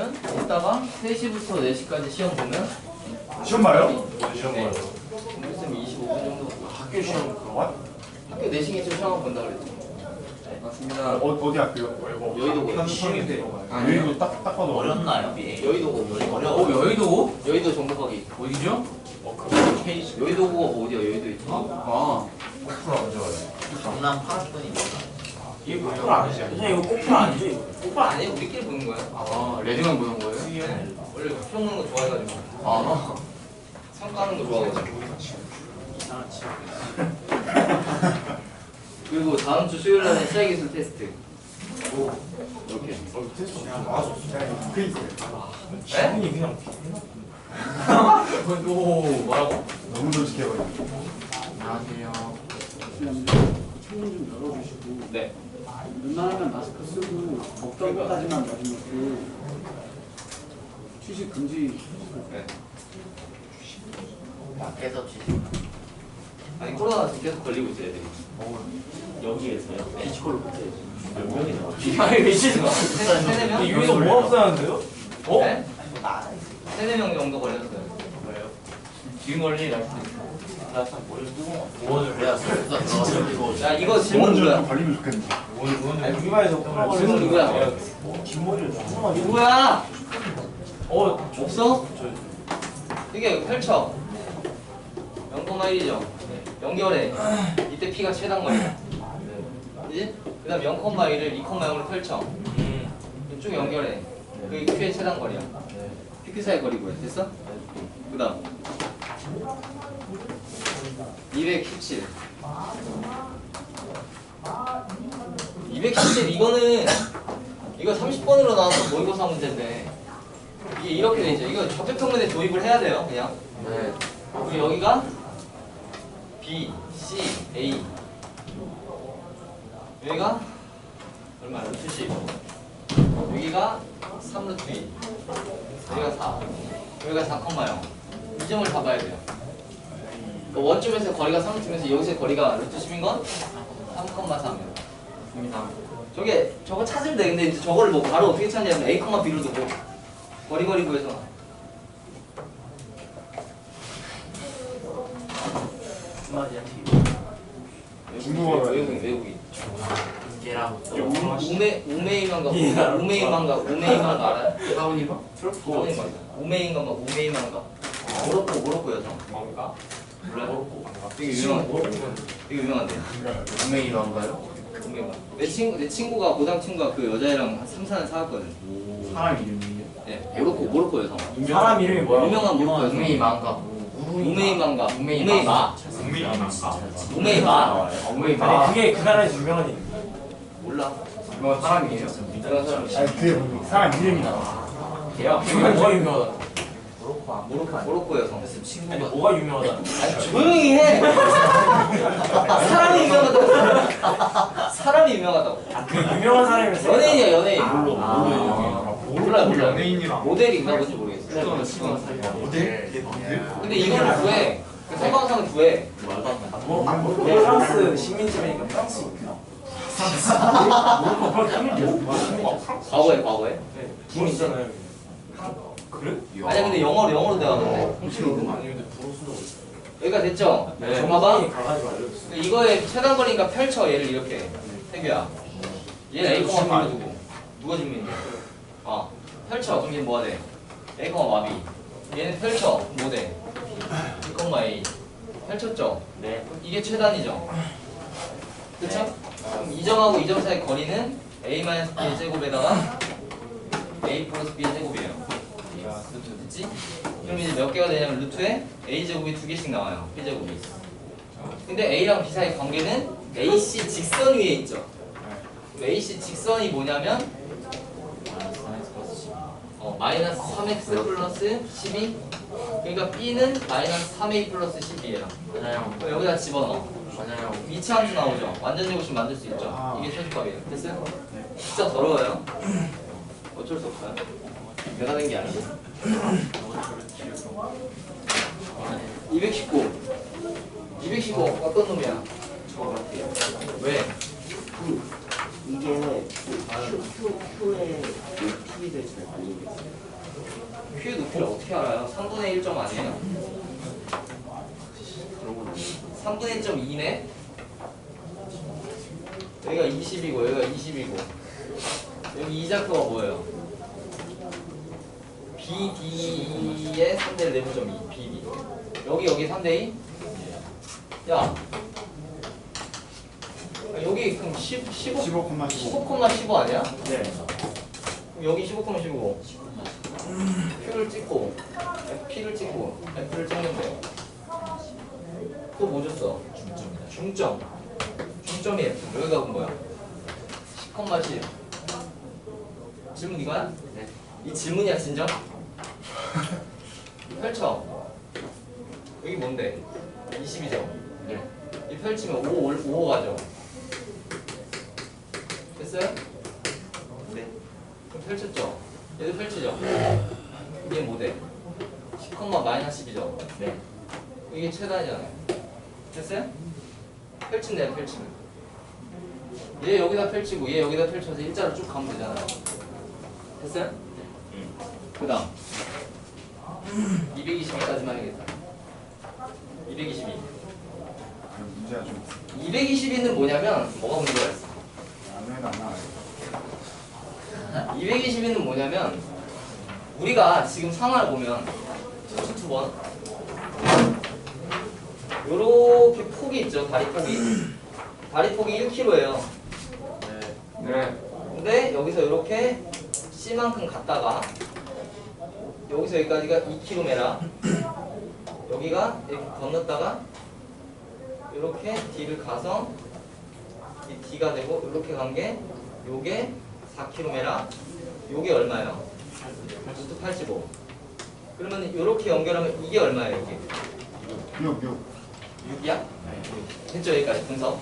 그러면 이따가 3시부터 4시까지 시험 보면 시험 봐요? 시험 봐요. 공부쌤이 25분 정도. 학교 시험 그거? 학교 내신기초 시험 본다 그랬죠. 맞습니다. 어디 학교요? 여의도고. 현수인데 여의도 딱 봐도 어렵나요? 여의도고. 여의도? 여의도 정보과기. 어디죠? 여의도고가 어디야? 여의도 있지. 아, 코프로 안 좋아요. 경남 파라톤입니다. 이게 코프로 아니지? 선생님 이거 꼬풀 아니죠? 이거? 오빠 아니에요? 우리끼리 보는 거야. 아, 레딩만 보는 거예요? 원래 수영 보는 거 좋아해가지고. 아, 상가하는 거 좋아하거든. 그리고 다음 주 수요일 날에 시야기술 테스트. 오, 이렇게. 테스트 나와줬어. 그 네? 그냥 오, 뭐라고? 너무 솔직해버려. 안녕하세요. 창문 좀 열어주시고 네. 웬만하면 마스크 쓰고 먹던 것까지만 마시고 취식 금지. 네. 밖에서 취직. 아니 코로나 지금 계속 걸리고 있어요, 애들이. 여기에서요? 피지컬로 붙어야지. 몇 명이나? 아니 미치지 세네 명? 여기서 뭐 없었는데요? 어? 네? 세네 명 정도 걸렸어요. 뭐예요? 지금 걸릴 날 나참 머리 뜨거워. 뭐를 해야 진짜 야 이거 질문 누구야? 걸리면 좋겠는데. 아니 우리반에서 질문 누구야? 뒷머리를 너무 누구야? 없어? 이게 펼쳐. 0,1이죠. 연결해. 이때 P가 최단 거리야. 그지? 그 다음 0,1을 2,0로 펼쳐. 쭉 연결해. 그게 Q의 최단 거리야. PQ 사이 거리 구해. 됐어? 그 다음 217. 217 이거는 이거 30번으로 나와서 모의고사 문제인데 이게 이렇게 돼 있죠. 이거 좌표평면에 도입을 해야 돼요. 그냥. 네. 그리고 여기가 B, C, A. 여기가 얼마야? 70. 여기가 3루트 2. 여기가 4. 여기가 4,0. 이 점을 잡아야 돼요. 그러니까 원점에서 거리가 3루트면서 여기서 거리가 루트 10인 건 3,3이에요. 저거 찾으면 돼. 근데 이제 저거를 뭐 바로 어떻게 찾냐면 A, B로 두고 거리 구해서 중국어로 외국인. 얘랑 우메이만가 알아요? 사원이가? 우메이만가 모로코 여성. 뭔가? 몰라요? 되게 유명한데. 운명이란가요? 내 친구가 고등 친구가 그 여자애랑 3,4년 사왔거든. 사람 이름이요? 네, 모로코 여성. 사람 이름이 뭐야? 유명한 모로코 여성. 우메이만가. 우메이마. 우메이마. 우메이마. 그게 그 나라에서 유명한 이름. 몰라. 유명한 사람이에요? 유명한 사람. 아니 그게 사람 이름이다. 걔야? 그게 뭐가 유명하다? 모로코 여성. 아니 친구가. 뭐가 유명하다? 아니 조용히 해. 사람이 유명하다고. 사람이 유명하다고. 그 유명한 사람이면서 연예인이야 연예인. 몰라. 연예인이랑 모델인가 뭔지 모르겠어. 모델? 근데 이거를 구해. 그 생방송을 구해. 프랑스 식민지배니까 프랑스. 과거에. 김 있잖아요. 아니 근데 영어로 대화하는데. 여기가 됐죠? 봐봐. 가가지고 알려줬어. 이거의 최단 거리니까 펼쳐 얘를 이렇게. 태규야. 얘는 A, B로 두고. 누가 질문인데? 펼쳐. 그럼 얘 뭐가 돼? A, 마비. 얘는 펼쳐. 뭐 돼? B, A. 펼쳤죠? 네. 이게 최단이죠? 그쵸? 그럼 이 점하고 이 점 사이 거리는 A-B의 제곱에다가 A 플러스 B의 제곱이에요. 루트 됐지? 그럼 이제 몇 개가 되냐면 루트에 A 제곱이 2개씩 나와요. B 제곱이. 근데 A랑 B 사이 관계는 AC 직선 위에 있죠. 그럼 AC 직선이 뭐냐면 마이너스 3x 플러스 12. 그러니까 B는 마이너스 3a 플러스 12예요. 맞아요. 여기다 집어넣어. 맞아요. 이차함수 나오죠. 완전 제곱식 만들 수 있죠. 이게 최소값이에요. 됐어요? 진짜 더러워요. 어쩔 수 없어요. 내가 된 게 아니고. 219 어떤 놈이야? 왜? 이게 Q의 P 대신에 알리겠어요. Q 높이를 어떻게 알아요? 3분의 1점 아니에요? 그런 건 아니에요. 3분의 1.2네? 여기가 20이고 여기가 20이고 여기 이 좌표가 뭐예요? BD의 3대 4분점2 BD 여기 3대 2? 야 여기 그럼 15,15 15,15 아니야? 네. 그럼 여기 15,15 Q를 찍고 P를 찍고 F를 찍는데 또 뭐 줬어? 중점이 F 여기가 본 거야 10,10 질문 이거야? 네. 이 질문이야 진정? 펼쳐 여기 뭔데? 20이죠? 네. 이 펼치면 5 가죠? 됐어요? 네. 그럼 펼쳤죠? 얘도 펼치죠? 이게 뭐대? 10,-10이죠? 네. 이게 최단이잖아요. 됐어요? 펼친대요, 펼치면. 얘 여기다 펼치고 얘 여기다 펼쳐서 일자로 쭉 가면 되잖아요. 됐어요? 그 다음 222까지만 해야겠다. 222. 아니, 문제가 좀 222는 뭐냐면 뭐가 문제가 있어? 안 해도 안 나와요. 222는 뭐냐면 우리가 지금 상황을 보면 두 번 요렇게 폭이 있죠. 다리 폭이 1kg예요. 네. 근데 여기서 이렇게 C만큼 갔다가 여기서 여기까지가 2km라 여기가 이렇게 건넜다가 이렇게 D를 가서 이 D가 되고 이렇게 간 게 요게 4km라 요게 얼마예요? 루트 85 그러면 이렇게 연결하면 이게 얼마예요? 이게 6. 6이야? 됐죠 여기까지 분석.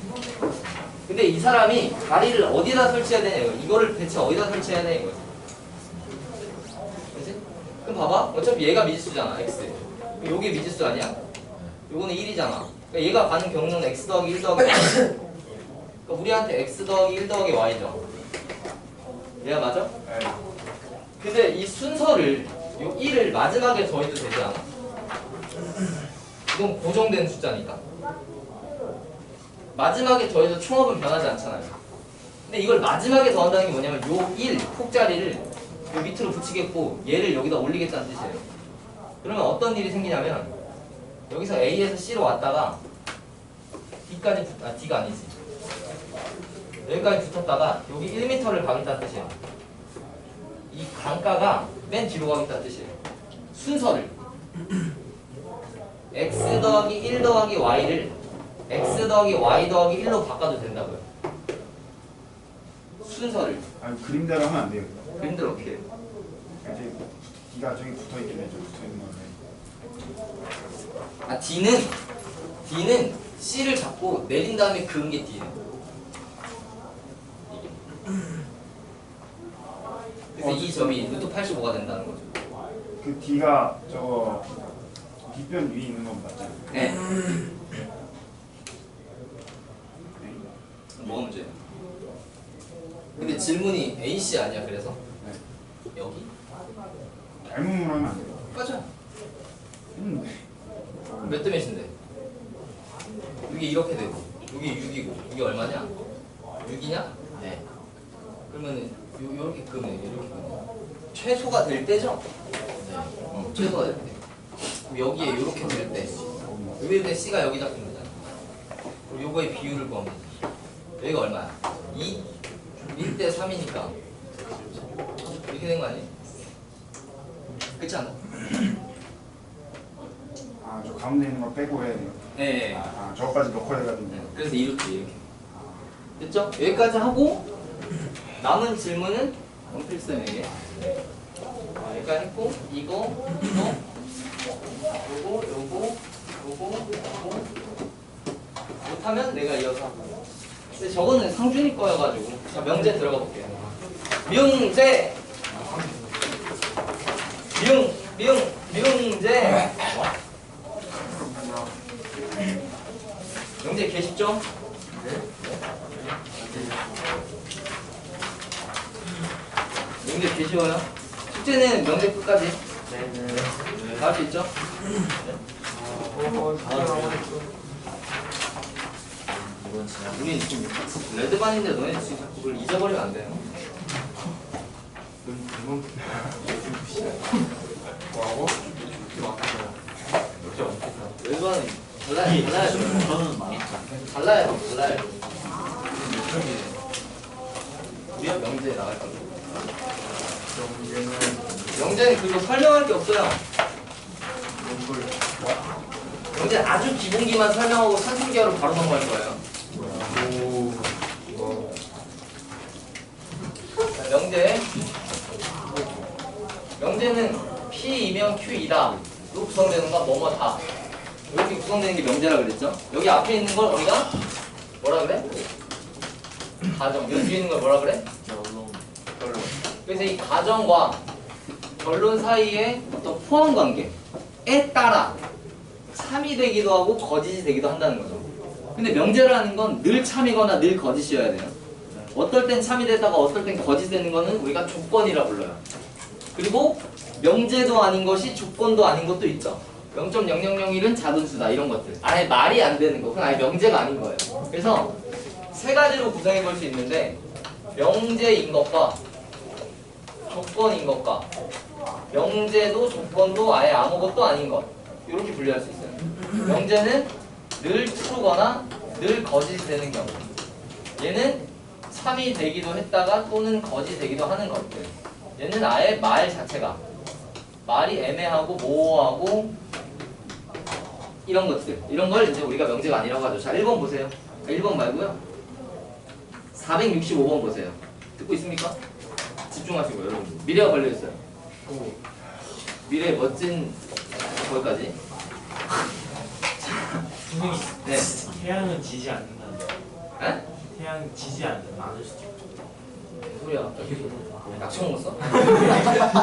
근데 이 사람이 다리를 어디다 설치해야 되냐 이거. 이거를 대체 어디다 설치해야 되냐 이거지. 그렇지? 그럼 봐봐. 어차피 얘가 미지수잖아 x. 요게 미지수 아니야? 요거는 1이잖아. 그러니까 얘가 가는 경로는 x 더하기 1 더하기 y. 그러니까 우리한테 x 더하기 1 더하기 y죠. 얘가 맞아? 네. 근데 이 순서를 요 1을 마지막에 더해도 되지 않아? 이건 고정된 숫자니까. 마지막에 더해도 총합은 변하지 않잖아요. 근데 이걸 마지막에 더한다는 게 뭐냐면 요 1 폭자리를 요 밑으로 붙이겠고 얘를 여기다 올리겠다는 뜻이에요. 그러면 어떤 일이 생기냐면 여기서 A에서 C로 왔다가 D까지 D가 아니지. 여기까지 붙었다가 여기 1m를 가겠다는 뜻이에요. 이 강가가 맨 뒤로 가겠다는 뜻이에요. 순서를 x 더하기 1 더하기 y를 x 더하기 y 더하기 1로 바꿔도 된다고요. 순서를 아니, 그림대로 하면 안 돼요. 그림대로 어떻게 해요? 이제 D가 저기 붙어 있긴 해죠. 붙어 있는 건데. 아 D는 C를 잡고 내린 다음에 그은 게 D예요. 그래서 이 점이 루트 85가 된다는 거죠. 그 D가 저거 뒷변 위에 있는 건 맞잖아요. 네. 뭐가 문제예요? 근데 질문이 AC 아니야 그래서? 네. 여기? 닮음으로 하면 안 돼요. 맞아. 했는데. 몇 대 몇인데? 이게 이렇게 되고 이게 6이고 이게 얼마냐? 6이냐? 네. 그러면은 요렇게 끄면 이렇게 끄면 최소가 될 때죠? 네. 최소가 될 때. 그럼 여기에 요렇게 될 때 여기에 C가 여기 잡힌 거잖아. 그리고 요거의 비율을 구하면 되지. 여기가 얼마야? 2? 1대 3이니까 이렇게 된 거 아니에요? 그렇지 않아? 아, 저 가운데 있는 거 빼고 해야 돼요. 네. 아, 저거까지 넣고 해가지고. 그래서 이렇게 됐죠? 여기까지 하고 남은 질문은 원필쌤에게 여기까지 했고 이거 요거 못하면 내가 이어서 하고. 근데 저거는 상준이 거여가지고 자 명제 들어가 볼게요. 명제 명제 명제 계시죠? 문제 개 쉬워요. 숙제는 명제 끝까지 네네. 다 할 수 있죠? 이건 진짜 우리 지금 레드반인데 너네 지금 자꾸 그걸 잊어버리면 안 돼요. 뭐하고? 레드반은 달라야 돼. 저는 망했죠. 달라야 돼. 우리가 명제에 나갈 거고. 명제는 그리고 설명할 게 없어요. 명제 아주 기본기만 설명하고 산술기하로 바로 넘어갈 거예요. 자, 명제는 P이면 Q이다. 로 구성되는 건 뭐뭐다. 이렇게 구성되는 게 명제라 그랬죠? 여기 앞에 있는 걸 우리가 뭐라 그래? 가정. 여기 뒤에 있는 걸 뭐라 그래? 결론. 그래서 이 가정과 결론 사이의 어떤 포함 관계에 따라 참이 되기도 하고 거짓이 되기도 한다는 거죠. 근데 명제라는 건 늘 참이거나 늘 거짓이어야 돼요. 어떨 땐 참이 되다가 어떨 땐 거짓이 되는 거는 우리가 조건이라 불러요. 그리고 명제도 아닌 것이 조건도 아닌 것도 있죠. 0.0001은 작은 수다 이런 것들. 아예 말이 안 되는 거. 그건 아예 명제가 아닌 거예요. 그래서 세 가지로 구성해 볼 수 있는데 명제인 것과 조건인 것과 명제도 조건도 아예 아무것도 아닌 것 이렇게 분류할 수 있어요. 명제는 늘 true거나 늘 거짓이 되는 경우 얘는 참이 되기도 했다가 또는 거짓이 되기도 하는 것들 얘는 아예 말 자체가 말이 애매하고 모호하고 이런 것들 이런 걸 이제 우리가 명제가 아니라고 하죠. 자 1번 보세요. 1번 말고요 465번 보세요. 듣고 있습니까? 집중하시고 여러분 미래가 걸려있어요. 미래의 멋진 거기까지. 선생님, 네. 태양은 지지 않는다. 에? 태양 지지 않는다. 않을 수도 있고. 무슨 소리야? 낙지 먹었어?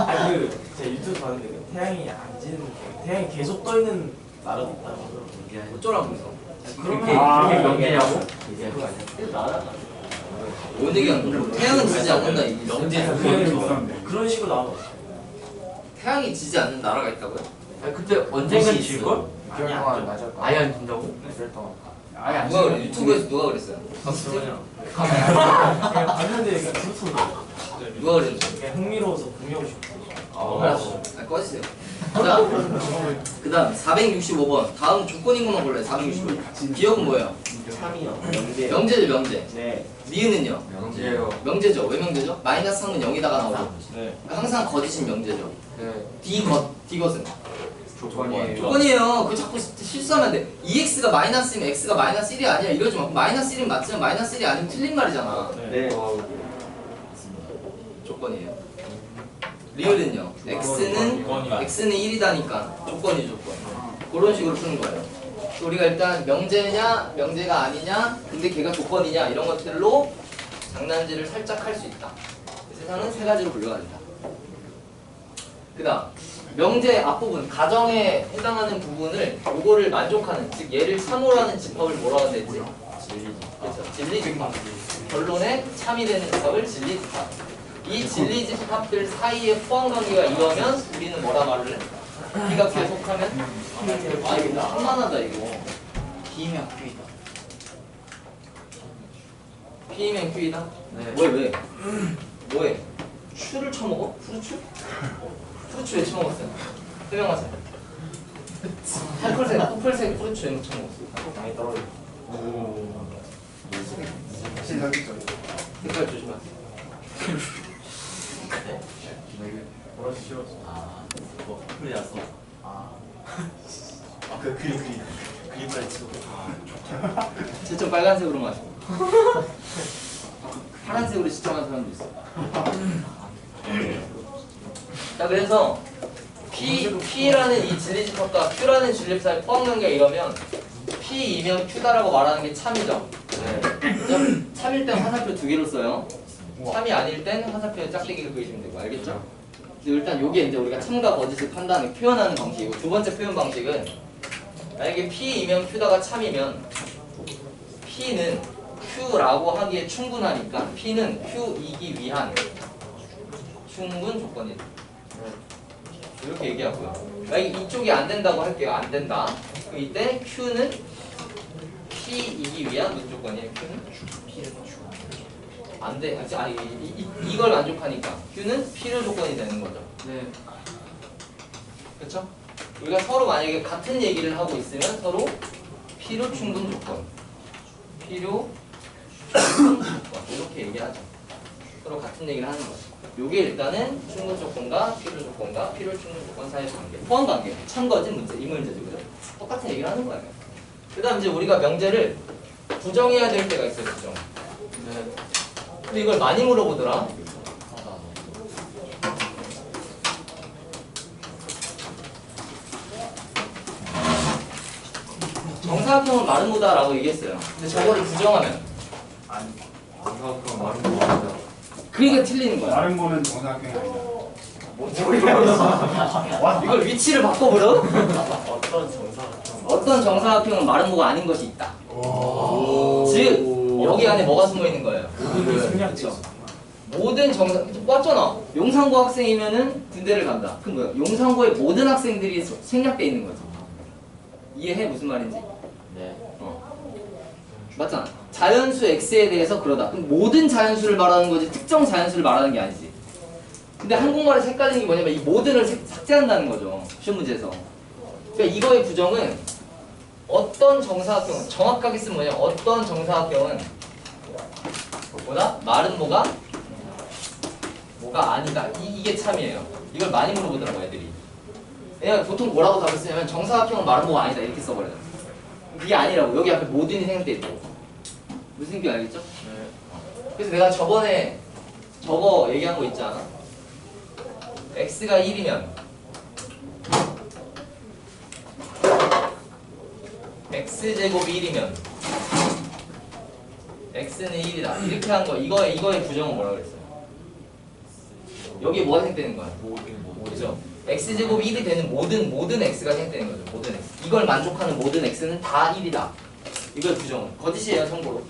아니 제가 유튜브 봤는데 그 태양이 안 지는 태양이 계속 떠 있는 나라도 있다고. 어쩌라고 해서 그렇게 그게 명제냐고? 뭔 얘기하는 거야? 태양은 지지 않는다 이 명제에서 그런 식으로 나오고. 태양이 지지 않는 나라가 있다고요? 아니 그때 언젠간 있어요. 질걸? 아니 안 져. 아예 안 진다고? 아예 안 누가 그래? 쓰는 유튜브에서 누가 그랬어요? 그냥 봤는데 그냥 그렇던데. 누가 그랬는데? 그냥 흥미로워서 구매하고 싶어. 알았어. 꺼지세요. 자, 그 다음 465번 다음 조건인 것만 골라요. 465번 기억은 뭐예요? 참이요. 명제죠 명제. 네. 니은은요? 명제예요. 명제죠. 왜 명제죠? 마이너스 3은 0이다가 나오죠. 네. 그러니까 항상 거짓인 명제죠. 네. D것은 조건이에요. 조건이에요. 그 자꾸 실수하면 안 돼. 2x가 마이너스이면 x가 마이너스 1이 아니야 이러지 마. 마이너스 1은 맞지만 마이너스 1이 아니면 틀린 말이잖아. 네. 조건이에요. 리을은요. x는 1이다니까 조건이 조건. 그런 식으로 쓰는 거예요. 우리가 일단 명제냐 명제가 아니냐 근데 걔가 조건이냐 이런 것들로 장난질을 살짝 할 수 있다. 세상은 세 가지로 분류가 된다. 그 다음 명제 앞부분 가정에 해당하는 부분을 요거를 만족하는 즉 얘를 참으라는 집합을 뭐라고 했지? 그렇죠. 진리집합. 결론에 참이 되는 집합을 진리집합. 이 진리집합들 사이에 포함관계가 이러면 우리는 뭐라 말을 해? P가 Q에 속하면? 아 이거 한만하다 이거. P면 Q이다. P면 Q이다? 네. 왜? 뭐해? 추를 쳐먹어? 후르추? 후르추 왜 쳐먹었어요? 설명하세요. 펄색 후르추 왜 쳐먹었어? 많이 떨어져. 확실히 사기죠. 색깔 조심하세요. 벌써 싫었어. 아, 뭐 풀이 났어. 그 그림까지 치고. 채점 빨간색으로 마시고 파란색으로 시청하는 사람도 있어. 자 그래서 P라는 이 진리집합과 Q라는 진리집합 사이 포함관계가 이러면 P이면 Q다라고 말하는 게 참이죠. 그죠? 참일 땐 화살표 2개로 써요. 참이 아닐 땐 화살표 짝대기를 그리시면 되고 알겠죠? 근데 일단 요게 이제 우리가 참과 거짓을 판단을 표현하는 방식이고 두 번째 표현 방식은 만약에 P이면 Q다가 참이면 P는 Q라고 하기에 충분하니까 P는 Q이기 위한 충분 조건이다. 이렇게 얘기하고요. 이쪽이 안 된다고 할게요. 안 된다. 그럼 이때 Q는 P이기 위한 무슨 조건이에요? Q는 안 돼. 아니 이걸 만족하니까 Q는 필요 조건이 되는 거죠. 네. 그렇죠? 우리가 서로 만약에 같은 얘기를 하고 있으면 서로 필요 충분 조건, 필요 충분 조건 이렇게 얘기하죠. 서로 같은 얘기를 하는 거죠. 요게 일단은 충분 조건과 필요 조건과 필요 충분 조건 사이의 관계, 포함 관계, 참거지 문제, 이 문제죠, 그죠? 똑같은 얘기를 하는 거예요. 그다음 이제 우리가 명제를 부정해야 될 때가 있어요, 부정. 네. 근데 이걸 많이 물어보더라. 정사각형은 마름모다라고 얘기했어요. 근데 저거를 부정하면 아니 정사각형 말은 뭐 아니다. 그게 틀리는 거야. 다른 거는 정사각형이 아니다. 뭔 소리야? 이걸 위치를 바꿔보려? 어떤 정사각형? 어떤 정사각형은 마름모가 아닌 것이 있다. 즉 여기 안에 뭐가 숨어 있는 거예요? 모든 생략지. 모든 정사 봤잖아. 용산고 학생이면은 군대를 간다. 그럼 뭐야? 용산고의 모든 학생들이 생략돼 있는 거지. 이해해 무슨 말인지? 네. 맞잖아. 자연수 x에 대해서 그러다. 그럼 모든 자연수를 말하는 거지 특정 자연수를 말하는 게 아니지. 근데 한국말에서 헷갈리는 게 뭐냐면 이 모든을 삭제한다는 거죠. 시험 문제에서. 그러니까 이거의 부정은 어떤 정사각형은 정확하게 쓰면 뭐냐? 어떤 정사각형은 뭐다? 마름모가 뭐가 아니다. 이게 참이에요. 이걸 많이 물어보더라고 애들이. 왜냐면 보통 뭐라고 답을 쓰냐면 정사각형은 마름모가 아니다 이렇게 써버려요. 그게 아니라고. 여기 앞에 모든이 생략돼 있다고. 무슨 얘기 알겠죠? 네. 그래서 내가 저번에 저거 얘기한 거 있지 않아? x가 1이면 x제곱이 1이면 x는 1이다 이렇게 한 거 이거의 부정은 뭐라고 그랬어요? 여기에 뭐가 생각되는 거야? 그죠? x제곱이 1이 되는 모든 x가 생각되는 거죠. 모든 x 이걸 만족하는 모든 x는 다 1이다 이걸 부정은 거짓이에요. 참고로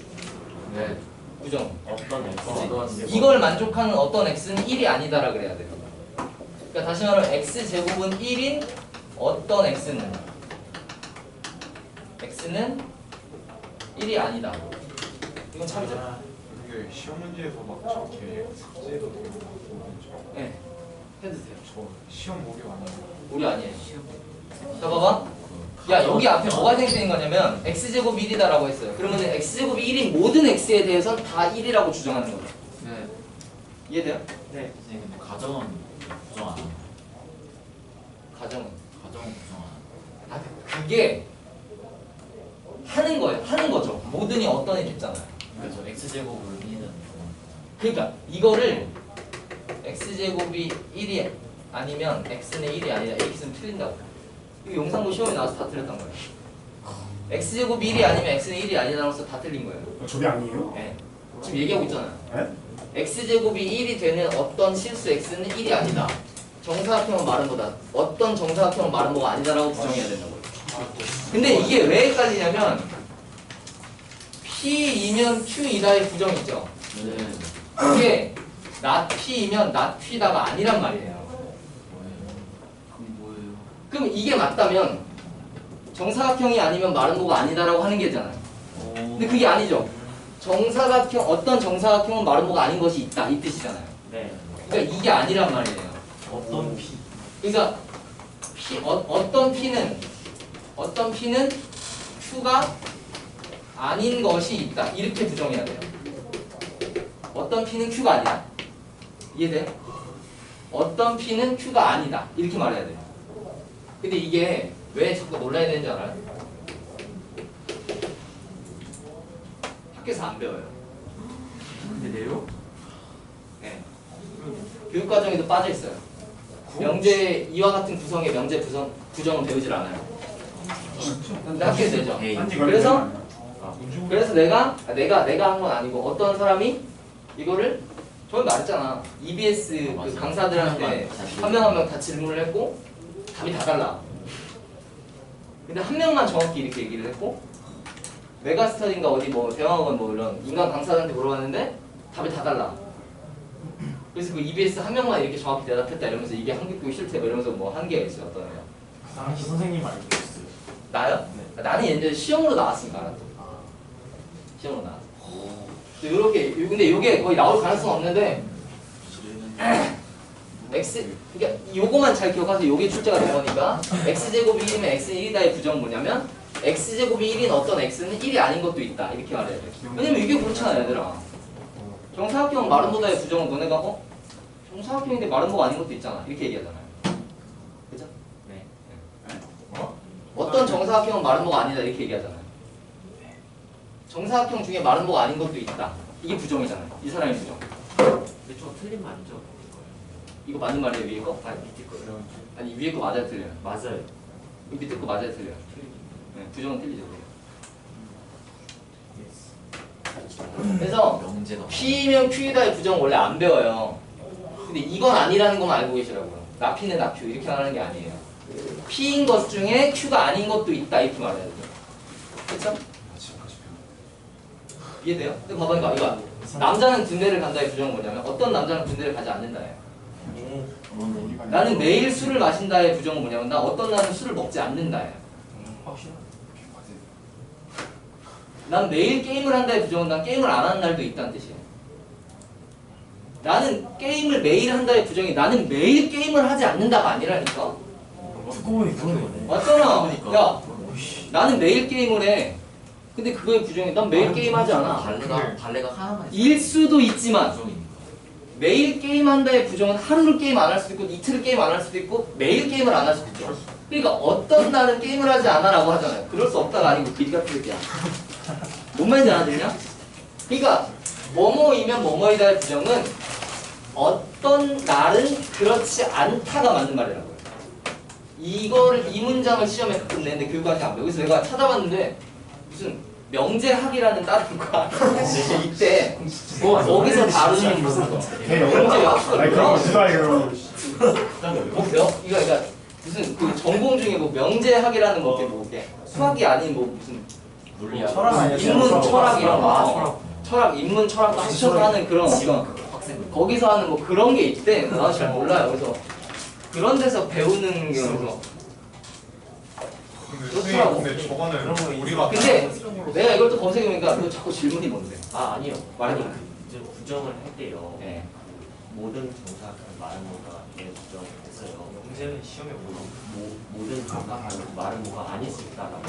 네. 부정 어떤 그치? 이걸 만족하는 어떤 x는 1이 아니다라 그래야 돼요. 그러니까 다시 말하면 x제곱은 1인 어떤 x는 1이 아니다. 이건 참이죠. 그게 시험 문제에서 막 저렇게 삭제도 되고 막 네. 해도 돼요. 저 시험 목이 안 나요. 우리 아니에요. 자 봐봐. 야 여기 앞에 뭐가 생기는 거냐면 x제곱이 1이다라고 했어요. 그러면 x제곱이 1인 모든 x에 대해서는 다 1이라고 주장하는 거예요. 네. 이해돼요? 네. 선생님 근데 가정은 부정 안 합니다. 가정은. 가정은 부정 안 합니다. 아 그게 하는 거예요. 하는 거죠. 모든이 어떤이 됐잖아요. 그래서 x제곱을 2는 그러니까 이거를 x제곱이 1이 아니면 x는 1이 아니다. x는 틀린다고. 이거 용산고 시험에 나와서 다 틀렸던 거예요. x제곱이 1이 아니면 x는 1이 아니다라서 다 틀린 거예요. 저게 아니에요? 네. 지금 얘기하고 있잖아요. 네? x제곱이 1이 되는 어떤 실수 x는 1이 아니다. 정사각형은 마름모다. 어떤 정사각형은 마름모가 아니다라고 부정해야 된다고요. 근데 이게 왜 헷갈리냐면 P이면 Q이다의 부정 있죠. 네. 그게 not P이면 not P다가 아니란 말이에요. 그럼 뭐예요? 그럼 이게 맞다면 정사각형이 아니면 마름모가 아니다라고 하는 게잖아요. 근데 그게 아니죠. 정사각형 어떤 정사각형은 마름모가 아닌 것이 있다 이 뜻이잖아요. 네. 그러니까 이게 아니란 말이에요. 어떤 P? 그러니까 어떤 P는 Q가 아닌 것이 있다 이렇게 부정해야 돼요. 어떤 P는 Q가 아니다. 이해돼요? 어떤 P는 Q가 아니다 이렇게 말해야 돼요. 근데 이게 왜 자꾸 놀라야 되는지 알아요? 학교에서 안 배워요. 근데요? 네. 교육과정에도 빠져 있어요. 명제 이와 같은 구성의 명제 구정은 배우질 않아요. 근데 학교에서 되죠. 에이. 그래서 내가 한 건 아니고 어떤 사람이 이거를 저번에 말했잖아. EBS 그 강사들한테 한 명 한 명 다 질문을 했고 답이 다 달라. 근데 한 명만 정확히 이렇게 얘기를 했고 메가스터디인가 어디 뭐 대학원 뭐 이런 인간 강사들한테 물어봤는데 답이 다 달라. 그래서 그 EBS 한 명만 이렇게 정확히 대답했다 이러면서 이게 한개 빼고 싫대 이러면서 뭐 한계가 있어요. 어떤 애가. 그 당시 선생님 알고 있어요. 나요? 네. 나는 옛날에 시험으로 나왔으니까 알았어. 아, 시험으로 나왔어. 요렇게 근데 요게 거의 나올 가능성 없는데 x 그러니까 요거만 잘 기억하세요. 요게 출제가 된 거니까 x제곱이 1이면 x는 1이다의 부정은 뭐냐면 x제곱이 1인 어떤 x는 1이 아닌 것도 있다 이렇게 말해야 돼. 왜냐면 이게 그렇잖아 얘들아. 정사각형 마름모다의 부정은 너네가 정사각형인데 마름모가 아닌 것도 있잖아 이렇게 얘기하잖아요. 그죠? 네. 어떤 정사각형은 마름모가 아니다 이렇게 얘기하잖아요. 정사각형 중에 마름모가 아닌 것도 있다. 이게 부정이잖아요. 이 사람의 부정. 근데 좀 틀린 말이죠? 이거 맞는 말이에요 위에 거? 아니 밑에 거요. 아니 위에 거 맞아요 틀려요? 맞아요. 이 밑에 거 맞아요 틀려요? 네, 부정은 틀리죠. 그래서 명제가 P면 Q이다의 부정 원래 안 배워요. 근데 이건 아니라는 것만 알고 계시라고요. 나 P는 나 Q 이렇게 말하는 게 아니에요. P인 것 중에 Q가 아닌 것도 있다 이렇게 말해야 되죠. 그렇죠? 이해돼요? 근데 봐봐 이거 남자는 군대를 간다의 부정은 뭐냐면 어떤 남자는 군대를 가지 않는다예요. 나는 매일 술을 마신다의 부정은 뭐냐면 나 어떤 날은 술을 먹지 않는다예요. 확실해. 난 매일 게임을 한다의 부정은 난 게임을 안 하는 날도 있다는 뜻이에요. 나는 게임을 매일 한다의 부정이 나는 매일 게임을 하지 않는다가 아니라니까. 듣고 보니 그런 거네. 맞잖아. 야, 오이씨. 나는 매일 게임을 해. 근데 그거의 부정이 난 매일 게임하지 않아. 발레가 하나만 일 수도 있지만 부정이니까. 매일 게임한다의 부정은 하루를 게임 안 할 수도 있고 이틀을 게임 안 할 수도 있고 매일 게임을 안 할 수도 있죠. 그러니까 어떤 날은 게임을 하지 않아 라고 하잖아요. 그럴 수 없다가 아니고 비리 같은 새끼야. 뭔 말인지 알아들냐? 그러니까 뭐뭐이면 뭐뭐이다의 부정은 어떤 날은 그렇지 않다가 맞는 말이라고요. 이 문장을 시험에 가끔 내는데 교육과정이 안 배워. 그래서 내가 찾아봤는데 무슨 명제학이라는 다른 거 이때 거기서 다루는 무슨 거 걔 영어 아니 그런 거 싫어해요. 뭐 이거 그러니까 무슨 그 전공 중에 뭐 명제학이라는 거 뭐 이렇게 수학이 아닌 뭐 무슨 논리야. 철학 아니야? 인문 철학 이런 거 아, 철학 인문 철학도 합쳐서 하는 그런 어떤 거기서 하는 뭐 그런 게 있대. 나 잘 몰라요. 그래서 그런 데서 배우는 게 그래서 그렇더라고. 근데 저거는 그런 거 우리가 근데 내가 이걸 또 검색해보니까 너 자꾸 질문이 뭔데? 아 아니요. 말해봐. 이제 부정을 할 때요. 네. 모든 정사각형 말은 뭐가 예 부정을 했어요. 문제는 시험에 뭐 모든 정사각형 말은 뭐가 아닐 수 있다라고.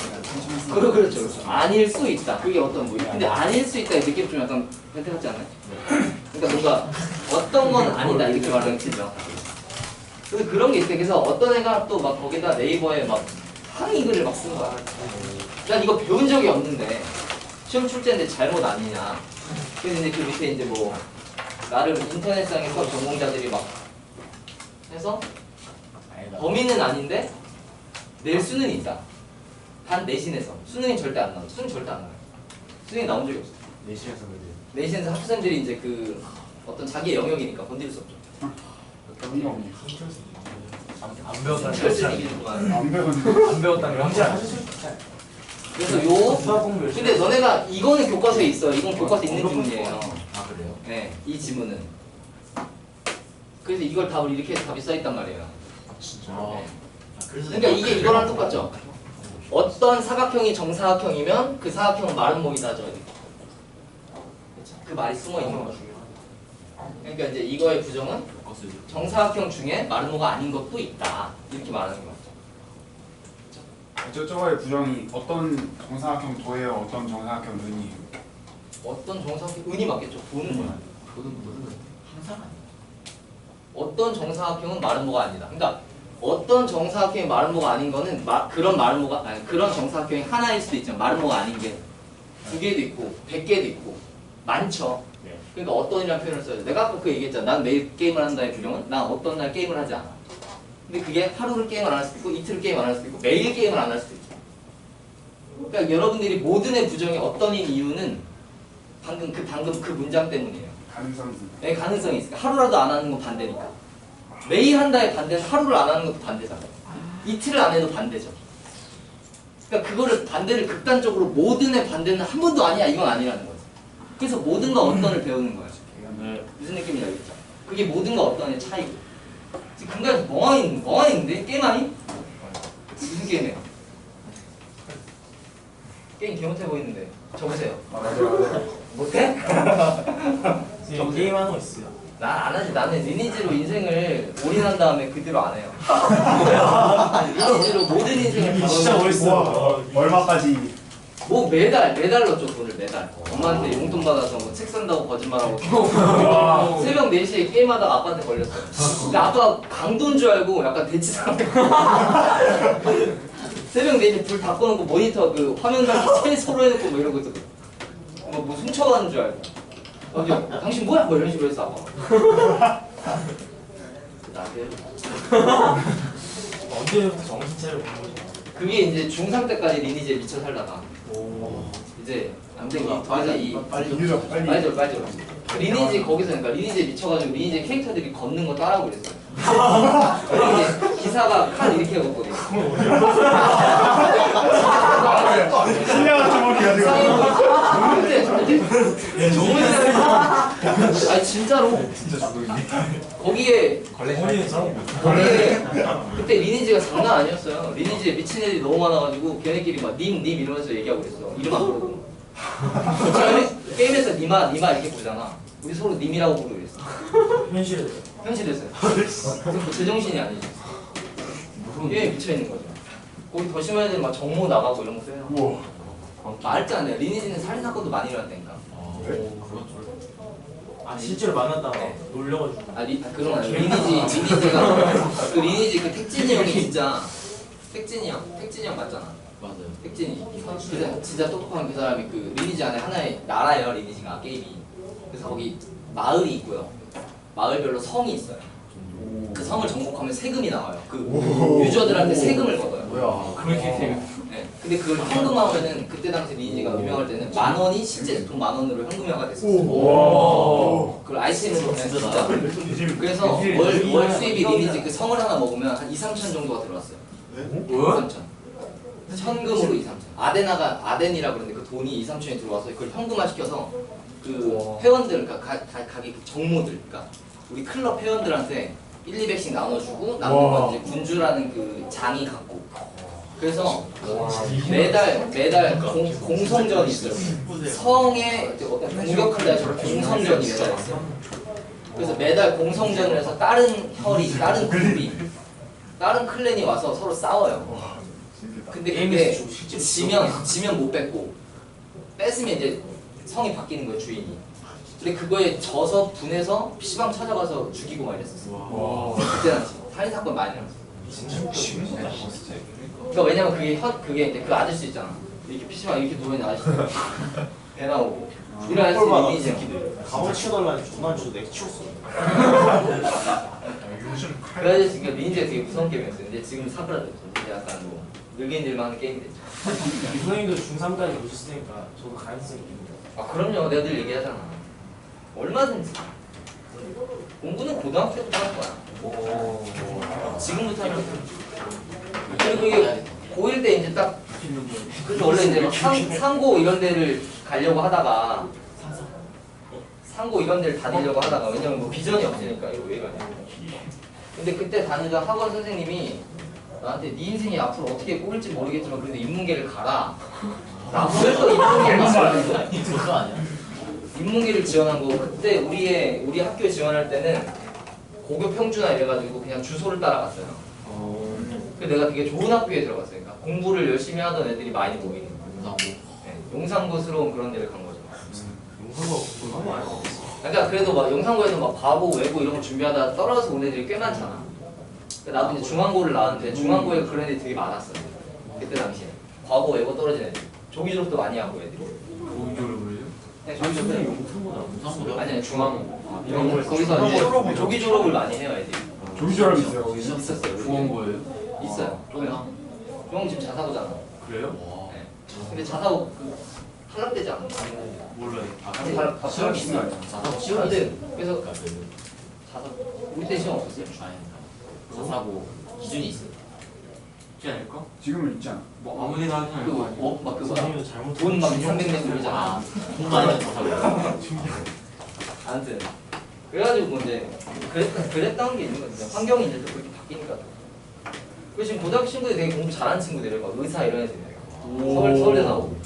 그렇죠. 아닐 수 있다. 그게 어떤 뭐 근데 아닐 수 있다 이 느낌 좀 약간 변태 같지 않아요? 그러니까 뭔가 어떤 건 아니다 이렇게 말하는 거죠. 근데 그런 게 있대. 그래서 어떤 애가 또 막 거기다 네이버에 막 항의 글을 막 쓰는 거야. 난 이거 배운 적이 없는데 시험 출제인데 잘못 아니냐. 그래서 이제 그 밑에 이제 뭐 나름 인터넷상의 수학 전공자들이 막 해서 범인은 아닌데 낼 수는 있다. 단 내신에서 수능이 절대 안 나와. 수능 절대 안 나와요. 수능이 나온 적이 없어. 내신에서 그래요. 내신에서 학생들이 이제 그 어떤 자기의 영역이니까 건드릴 수 없죠. 의미가 없네. 안 배웠다는 철수 얘기지만. 안 배웠는데. 안 배웠다는 명제 하실 수 있지. 그래서 요 수학 공부 열심히 근데 너네가 이거는 교과서에 있어. 이건 교과서에 있는 지문이에요. 아 그래요? 네, 이 지문은. 그래서 이걸 답을 이렇게 답이 써 있단 말이에요. 진짜. 네. 그래서 그러니까 이게 이거랑 똑같죠. 어떤 사각형이 정사각형이면 그 사각형은 마름모이다죠. 그 말이 숨어 있는 거죠. 그러니까 이제 이거의 부정은 정사각형 중에 마름모가 아닌 것도 있다. 이렇게 말하는 거죠. 저거의 부정이 어떤 정사각형 도예요, 어떤 정사각형 은이에요. 어떤 정사각형 은이 맞겠죠. 도는 거야. 모든 항상 아니에요. 어떤 정사각형은 마름모가 아니다. 그러니까 어떤 정사각형이 마름모가 아닌 거는 그런 마름모가 아니 그런 정사각형이 하나일 수도 있지만 마름모가 아닌 게 2개도 있고 100개도 있고 많죠. 네. 그러니까 어떤이라는 표현을 써야 돼. 내가 아까 그 얘기했잖아. 난 매일 게임을 한다의 부정은 난 어떤 날 게임을 하지 않아. 근데 그게 하루를 게임을 안 할 수도 있고 이틀을 게임 안 할 수도 있고 매일 게임을 안 할 수도 있죠. 그러니까 여러분들이 모든의 부정이 어떤인 이유는 방금 그 문장 때문이에요. 가능성이 있습니다. 네, 가능성이 있으니까 하루라도 안 하는 건 반대니까. 매일 한다의 반대는 하루를 안 하는 것도 반대잖아요. 이틀을 안 해도 반대죠. 그러니까 그거를 반대를 극단적으로 모든의 반대는 한 번도 아니야 이건 아니라는 거죠. 그래서 모든과 어떤을 배우는 거예요. 네. 무슨 느낌인지 알겠죠? 그게 모든가 없다는 차이고. 지금 금가에서 멍하니 있는데? 게임하니? 무슨 게임해? 게임 개 못해 보이는데. 접으세요. 못해? 지금 게임하는 거 있어요. 난 안 하지. 나는 리니지로 인생을 올인한 다음에 그대로 안 해요. 리니지로 모든 인생을 다 진짜 걸고 멋있어. 얼마까지? 뭐 매달 줘 돈을 매달. 엄마한테 용돈 받아서 뭐 책 산다고 거짓말하고 새벽 4시에 게임하다가 아빠한테 걸렸어요. 근데 아빠가 강도인 줄 알고 약간 대치사람 새벽 4시에 불 다 꺼놓고 모니터 그 화면 달고 체 서로 해놓고 뭐 이러고 있었거든. 뭐 훔쳐가는 줄 알고 어디 당신 뭐야? 뭐 이런 식으로 했어 아빠가. 나한테 언제부터 정신 차리고 본 거지? 그게 이제 중3 때까지 리니지에 미쳐 살다가 이제 아무튼 빨리 이겨 빨리. 빨리 리니지 거기서 그러니까 리니지에 미쳐가지고 리니지 캐릭터들이 걷는 거 따라하고 그랬어요. 그리고 이제 기사가 칼 이렇게 걷거든요. 신뢰가 주머니가 지금. 아니 진짜로 거기에 그때 리니지가 장난 아니었어요. 리니지에 미친 애들이 너무 많아가지고 걔네끼리 막 님 이러면서 얘기하고 그랬어. 이름 안 부르고. 게임에서 니마 이렇게 부르잖아. 우리 서로 님이라고 부르고 그랬어. 현실에서요. 그 제정신이 아니지. 게임에 미쳐있는 거죠. 거기 더 심한 애들은 막 정모 나가고 이런 거 써요. 우와. 말잖아요. 리니지는 살인사건도 많이 일어났다니까. 아 실제로 만났다가 네. 놀려가지고. 그런 거 아니에요. 리니지가 그 리니지 그 택진이 형이 진짜 택진이 형 맞잖아. 맞아요. 택진이 진짜 똑똑한 그 사람이 그 리니지 안에 하나의 나라예요. 리니지가 게임이. 그래서 거기 마을이 있고요. 마을별로 성이 있어요. 그 성을 정복하면 세금이 나와요. 그 유저들한테 세금을 걷어요. 뭐야? 그렇게 세금. 네. 근데 그걸 현금화하면은 그때 당시 리니지가 유명할 때는 10,000원이 실제 돈 10,000원으로 현금화가 됐었어요. 오. 그걸 아이템으로 그냥 진짜. 뒤집. 그래서 월 수입이 리니지 그 성을 하나 먹으면 한 2-3천 정도가 들어왔어요. 2-3천. 현금으로 2-3천. 아덴이라 그러는데 그 돈이 2-3천이 들어와서 그걸 현금화 시켜서 그 회원들, 그러니까 가게 그 정모들, 그러니까 우리 클럽 회원들한테 1-200씩 나눠주고 남는 건 이제 군주라는 그 장이 갖고. 그래서 매달 공성전이 있어요. 성에 어떤 공격한다 해서 공성전이 매달 있어요. 그래서 매달 공성전을 해서 다른 그룹이, 다른 클랜이 와서 서로 싸워요. 근데 그게 지면 못 뺏고 뺏으면 이제 성이 바뀌는 거예요, 주인이. 근데 그거에 져서 분해서 PC방 찾아가서 죽이고 막 이랬었어요. 그때 당시 살인사건 많이 일어났어요. 그러니까 왜냐면 그게 이제 그 아저씨 있잖아. 이렇게 PC방 이렇게 누워있는 아저씨 배 나오고 이런 아저씨 이미지 새끼들. 가방 치워달라니 존나 치워 내가 치웠어. 요즘 그 아저씨 그 리니지가 되게 무서운 게임이었어요. 근데 지금 사그라졌죠. 이제 약간 뭐 늙은이들만 하는 게임이 됐죠. 선생님도 중3까지 보셨으니까 저도 가능성이 있습니다. 아 그럼요. 내가 늘 얘기하잖아. 얼마든지 공부는 고등학교 때부터 할 거야. 지금부터 하면 그리고 이게 고1 때 이제 딱 그래서 원래 이제 막 상고 이런 데를 가려고 하다가 상고 이런 데를 다니려고 하다가 왜냐면 뭐 비전이 없으니까 이거 왜 가냐. 근데 그때 다니던 학원 선생님이 나한테 네 인생이 앞으로 어떻게 꼬일지 모르겠지만 그래도 인문계를 가라. 나 그래서 인문계를 갔어요. 그거 아니야? 인문계를 지원한 거 그때 우리 학교에 지원할 때는 고교 평준화 이래가지고 그냥 주소를 따라갔어요. 그래서 내가 되게 좋은 학교에 들어갔어요. 그러니까 공부를 열심히 하던 애들이 많이 모이는 용산고스러운 그런 데를 간 거죠. 용서가 그거 많이 없어. 그러니까 그래도 막 용산고에서 막 과보, 외고 이런 거 준비하다 떨어져서 온 애들이 꽤 많잖아. 그러니까 나도 이제 중앙고를 나왔는데 중앙고에 그런 애들이 되게 많았어요. 그때 당시에 과보, 외고 떨어진 애들. 조기 졸업도 많이 하고 애들이. 조기 졸업을요? 네, 조기 졸업. 용산고요? 아니 중앙고. 거기서 이제 조기 졸업을 많이 해요 애들이. 조기 졸업 있어요 거기. 있었어요. 중원고예요? 있어요. 중앙 지금 자사고잖아. 그래요? 네. 근데 자사고 탈락되지 않나? 몰라요. 아직 탈락 있어요. 자사고 시험 근데 있어요. 그래서 그러니까 그 자사 우리 때 시험 없었어요. 자사고 기준이 있어요. 있지 않을까? 지금은 있지 않아. 뭐 아무데나 하지 않을까? 막그 선생님도 잘못 돈막 300명 돌리잖아. 아, 돈 많이 낸 자사고요. 아무튼 그래가지고 뭐 이제 그랬다는 게 있는 거죠. 환경이 이제 또 그렇게 바뀌니까. 그 지금 고등학교 친구들이 되게 공부 잘하는 친구들이에요. 막 의사 이런 애들이에요. 서울대 나오고.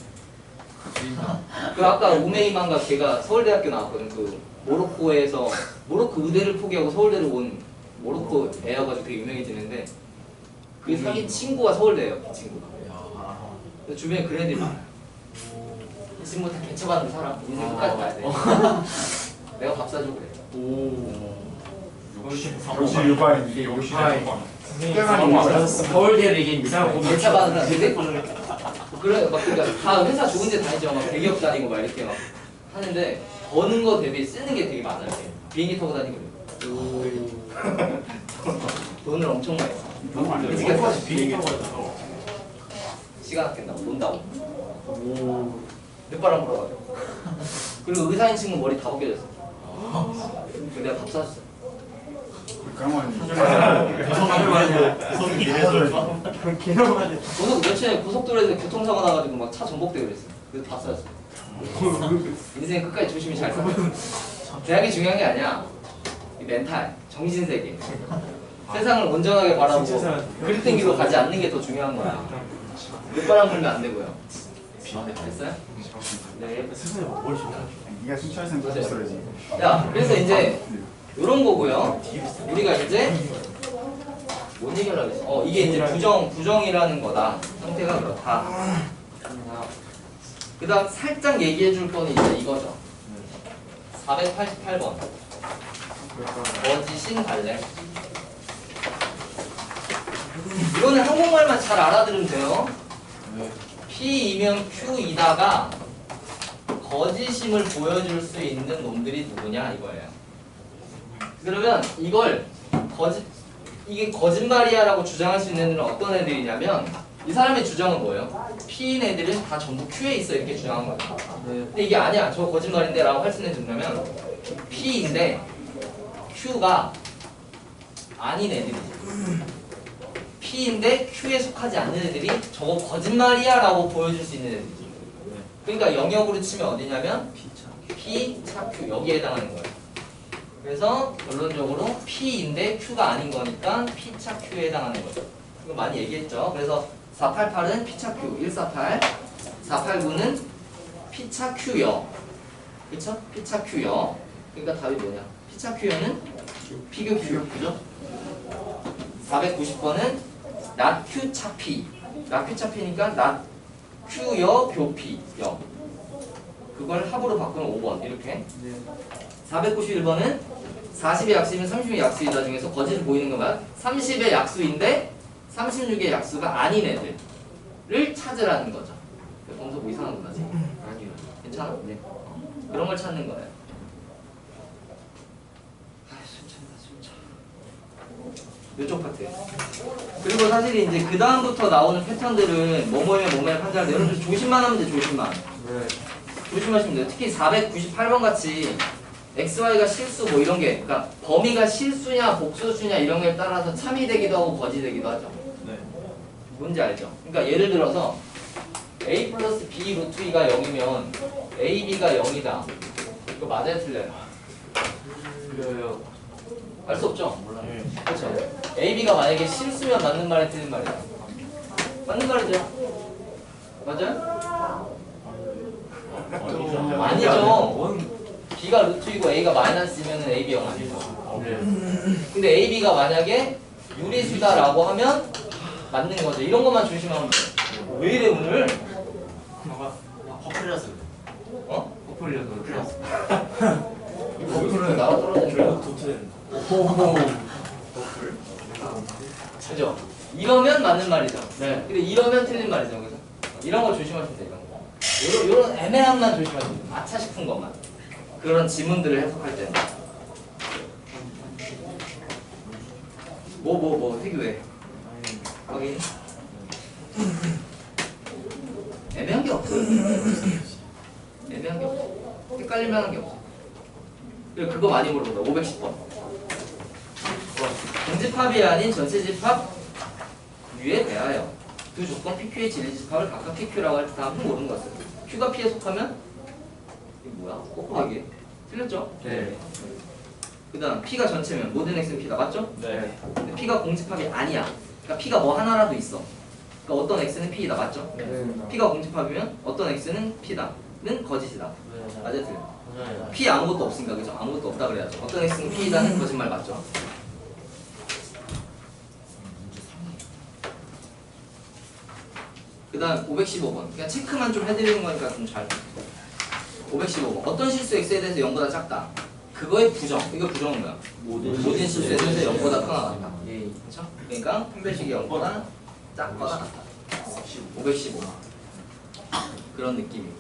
그 아까 우메이만가 걔가 서울대학교 나왔거든. 그 모로코 의대를 포기하고 서울대를 온 모로코 애여가지고 되게 유명해지는데 그 사귄 친구가 서울대예요. 그 친구가. 근데 주변에 그런 애들이 많아요. 이 친구 다 개처받는 사람. 인생 끝까지 가야 돼. 내가 밥 사주고 그래. 역시 유바인 이게 역시 서울대를 이긴 이상한 고민. 개처받는 사람. 근데 그래 막 그러니까 다 회사 좋은 데 다니죠. 막 대기업 다니고 막 이렇게 막 하는데 버는 거 대비 쓰는 게 되게 많아요. 비행기 타고 다니고 그래요. 돈을 엄청 많이 써. 여기까지 비행기 타고 가서. 시간 아낀다고 논다고. 늦바람 불어가지고. 그리고 의사인 친구 머리 다 벗겨졌어. 근데 내가 밥 사줬어. 그러면 며칠 고속도로에서 교통사고 나가지고 막 차 전복되고 그랬어. 그래서 밥 사줬어. 인생 끝까지 조심히 잘 살아. 대학이 중요한 게 아니야. 이 멘탈, 정신세계. 세상을 온전하게 바라보고 그릇된 길로 가지 않는 게 더 중요한 거야. 늦바람 불면 안 되고요. 됐어요? 네. 세상에 뭘 싫어? 네가 순찰생 professor이지. 야, 그래서 이제 이런 거고요. 우리가 이제 뭔 얘기하려고 했어? 이게 이제 부정이라는 거다. 형태가 그렇다. 그 다음 살짝 얘기해 줄 거는 이제 이거죠. 488번. 거짓인 갈래. 이거는 한국말만 잘 알아들으면 돼요. P이면 Q이다가 거짓임을 보여줄 수 있는 놈들이 누구냐 이거예요. 그러면 이게 거짓말이야라고 주장할 수 있는 애들은 어떤 애들이냐면 이 사람의 주장은 뭐예요? P인 애들은 다 전부 Q에 있어 이렇게 주장한 거예요. 근데 이게 아니야. 저 거짓말인데 라고 할 수 있는 애들은 뭐냐면 P인데 Q가 아닌 애들이지. P인데 Q에 속하지 않는 애들이 저거 거짓말이야 라고 보여줄 수 있는 애들이지. 그러니까 영역으로 치면 어디냐면 P, 차 Q 여기에 해당하는 거예요. 그래서 결론적으로 P인데 Q가 아닌 거니까 P, 차 Q에 해당하는 거죠. 이거 많이 얘기했죠. 그래서 488은 P, 차 Q, 148 489는 P, 차 Q여. 그쵸? P, 차 Q여. 그러니까 답이 뭐냐? P, 차 Q여는 P교 Q, 그죠? 490번은 not Q, 차 P not Q, 차 P니까 not Q여, 교피, 여. 그걸 합으로 바꾸면 5번 이렇게. 491번은 40의 약수이면 30의 약수이다 중에서 거짓을 보이는 것만 30의 약수인데 36의 약수가 아닌 애들을 찾으라는 거죠. 검사 뭐 이상한 거 나지? 아니요. 괜찮아? 네. 그런 걸 찾는 거예요. 이쪽 파트. 그리고 사실 이제 그 다음부터 나오는 패턴들은 뭐뭐에 뭐뭐에 판단하는데 여러분들 조심만 하면 돼. 조심만. 조심하시면 돼요. 특히 498번 같이 XY가 실수 뭐 이런 게 그러니까 범위가 실수냐 복수수냐 이런 거에 따라서 참이되기도 하고 거짓되기도 하죠. 네. 뭔지 알죠? 그러니까 예를 들어서 A 플러스 B 루트 2가 0이면 AB가 0이다. 이거 맞아요? 틀려요? 그래요. 알 수 없죠? 그렇죠? AB가 만약에 실수면 맞는 말이야 틀린 말이야? 맞는 말이죠? 맞아요? 아니죠. B가 루트이고 A가 마이너스면 AB 0 아니죠. 근데 AB가 만약에 유리수다라고 하면 맞는 거죠. 이런 것만 조심하면 돼. 왜 이래 오늘? 퍼플이라서 어? 커플이라서 거기서 나가 떨어지는 거야. 도트는 그죠? 이러면 맞는 말이죠. 네. 근데 이러면 틀린 말이죠. 그래서 이런 거 조심하시면 돼요. 이런 거. 요런 애매함만 조심하시면 돼요. 아차 싶은 것만. 그런 지문들을 해석할 때는. 해규해. 확인. 애매한 게 없어요. 애매한 게 없어. 헷갈릴 만한 게 없어. 그리고 그거 많이 물어본다. 510번. 공집합이 아닌 전체집합 U에 대하여 두 조건 PQ의 진리집합을 각각 PQ라고 할 때 다음은 모르는 것을. Q가 P에 속하면 이게 뭐야? 거꾸로 얘기해. 틀렸죠? 네. 그 다음 P가 전체면 모든 X는 P다. 맞죠? 네. 근데 P가 공집합이 아니야. 그러니까 P가 뭐 하나라도 있어. 그러니까 어떤 X는 P이다. 맞죠? P가 공집합이면 어떤 X는 P다는 거짓이다. 맞아? 틀려? P 아무것도 없으니까 그죠? 아무것도 없다 그래야죠. 어떤 X는 P이다는 거짓말 맞죠? 그 다음 515번. 그냥 체크만 좀 해드리는 거니까 좀 잘. 515번. 어떤 실수 X에 대해서 0보다 작다. 그거의 부정. 이거 부정은 뭐야? 모든 실수에 대해서 0보다 크거나 같다. 그렇죠? 그러니까 판별식이 0보다 작거나 같다. 515. 그런 느낌이고.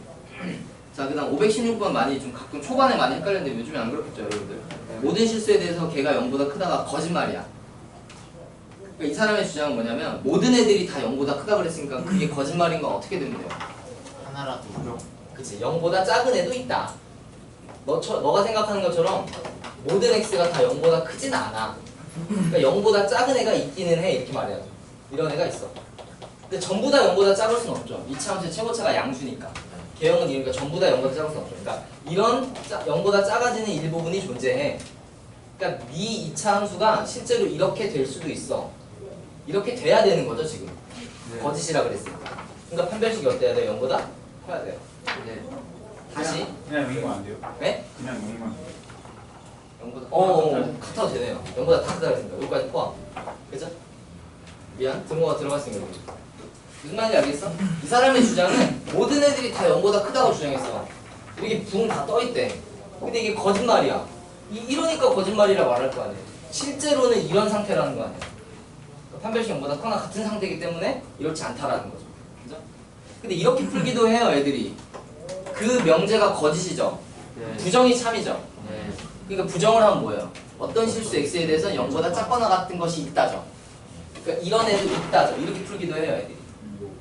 자, 그 다음 516번 많이 좀 가끔 초반에 많이 헷갈렸는데 요즘에 안 그렇겠죠, 여러분들? 모든 실수에 대해서 걔가 0보다 크다가 거짓말이야. 그러니까 이 사람의 주장은 뭐냐면 모든 애들이 다 0보다 크다 그랬으니까 그게 거짓말인 건 어떻게 되면 돼요? 하나라도 그치, 0보다 작은 애도 있다. 너가 생각하는 것처럼 모든 x가 다 0보다 크진 않아. 그러니까 0보다 작은 애가 있기는 해. 이렇게 말해야죠. 이런 애가 있어. 근데 전부 다 0보다 작을 수는 없죠. 이차함수의 최고차가 양수니까. 개형은 이러니까 전부 다 0보다 작을 수는 없죠. 그러니까 이런 0보다 작아지는 일부분이 존재해. 그러니까 네 이차함수가 실제로 이렇게 될 수도 있어. 이렇게 돼야 되는 거죠, 지금. 거짓이라 그랬으니까. 그러니까 판별식이 어때야 돼요? 0보다 커야 돼요. 다시. 그냥 0이면 안 돼요? 네? 그냥 0이면 0보다 같아도 되네요. 0보다 다 크다 그랬으니까 여기까지 포함. 그죠? 미안, 등호가 들어갔으니까 무슨 말인지 알겠어? 이 사람의 주장은 모든 애들이 다 0보다 크다고 주장했어. 이렇게 붕 다 떠있대. 근데 이게 거짓말이야. 이러니까 거짓말이라 말할 거 아니에요. 실제로는 이런 상태라는 거 아니에요. 판별식 0보다 크거나 같은 상태이기 때문에 이렇지 않다라는 거죠. 그죠? 근데 이렇게 풀기도 해요, 애들이. 그 명제가 거짓이죠. 부정이 참이죠. 그러니까 부정을 하면 뭐예요? 어떤 실수 x에 대해서 0보다 작거나 같은 것이 있다죠. 그러니까 이런 애도 있다죠. 이렇게 풀기도 해요, 애들이.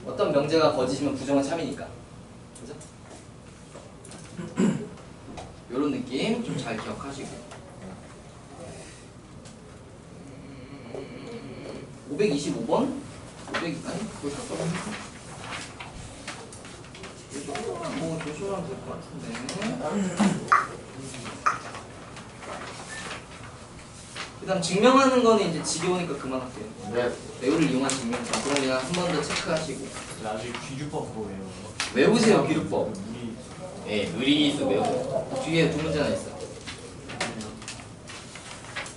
어떤 명제가 거짓이면 부정은 참이니까. 그죠? 요런 느낌 좀 잘 기억하시고. 525번? 500, 아니, 그거 샀어. 뭐 조심하면 될 것 같은데. 그 다음 증명하는 거는 이제 지겨우니까 그만할게요. 네. 외우를 이용한 증명서. 그럼 그냥 한 번 더 체크하시고. 나중에 귀주법 뭐예요? 외우세요, 기록법. 우리 예, 의리 있어 외우세요. 뒤에 두 문제나 있어.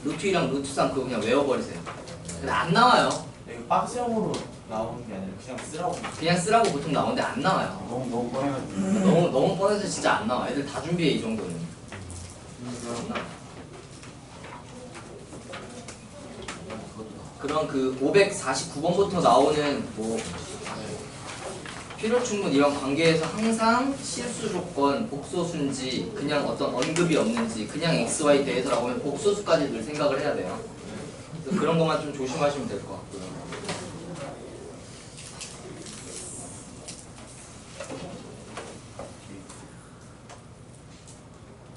루트이랑 루트상 그거 그냥 외워버리세요. 근데 안 나와요. 이거 박스형으로 나오는 게 아니라 그냥 쓰라고. 그냥 쓰라고 보통 나오는데 안 나와요. 너무 뻔해가지고 너무 뻔해서 진짜 안 나와. 애들 다 준비해 이 정도는. 안 나와. 그럼 그 549번부터 나오는 뭐 필요 충분 이런 관계에서 항상 실수 조건, 복소수인지 그냥 어떤 언급이 없는지 그냥 XY 대해서라고 하면 복소수까지 늘 생각을 해야 돼요. 그래서 그런 것만 좀 조심하시면 될 것 같고요.